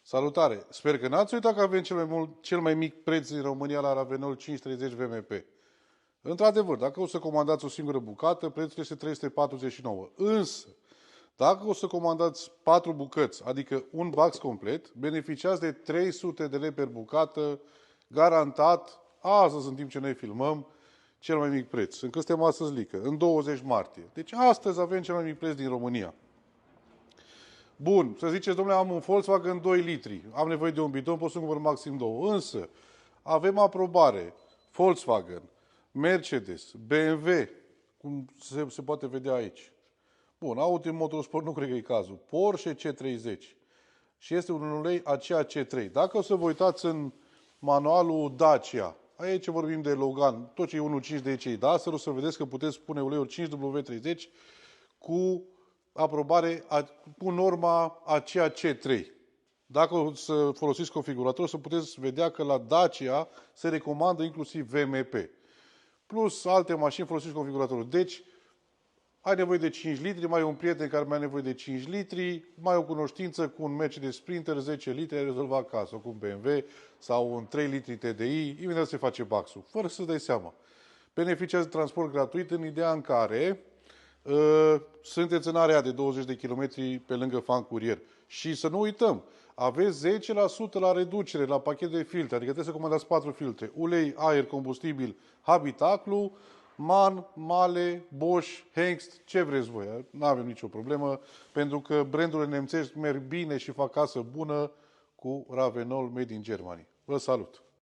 Salutare! Sper că n-ați uitat că avem cel mai mic preț din România la Ravenol 530 VMP. Într-adevăr, dacă o să comandați o singură bucată, prețul este 349. Însă, dacă o să comandați 4 bucăți, adică un box complet, beneficiați de 300 de lei per bucată, garantat, astăzi, în timp ce noi filmăm, cel mai mic preț. Încă suntem astăzi lică, în 20 martie. Deci astăzi avem cel mai mic preț din România. Bun, să ziceți, domnule, am un Volkswagen 2 litri, am nevoie de un bidon, pot să cumpăr maxim 2. Însă, avem aprobare Volkswagen, Mercedes, BMW, cum se poate vedea aici. Bun, Audi Motorsport nu cred că e cazul. Porsche C30. Și este un ulei aceea C3. Dacă o să vă uitați în manualul Dacia, aici vorbim de Logan, tot ce e 1.5 de cei Duster, o să vedeți că puteți pune uleiul 5W30 cu aprobare cu norma aceea C3. Dacă o să folosiți configurator, o să puteți vedea că la Dacia se recomandă inclusiv VMP. Plus alte mașini folosiți configuratorul. Deci, ai nevoie de 5 litri, mai e un prieten care mai are nevoie de 5 litri, mai ai o cunoștință cu un Mercedes Sprinter 10 litri, ai rezolvat acasă, cu un BMW sau un 3 litri TDI, imediat se face baxul, fără să-ți dai seama. Beneficiați de transport gratuit în ideea în care sunteți în area de 20 de km pe lângă Fan Courier. Și să nu uităm, aveți 10% la reducere la pachet de filtre, adică trebuie să comandați 4 filtre. Ulei, aer, combustibil, Habitaclu, MAN, Male, Bosch, Hengst, ce vreți voi. Nu avem nicio problemă, pentru că brandurile nemțești merg bine și fac casă bună cu Ravenol Made in Germany. Vă salut!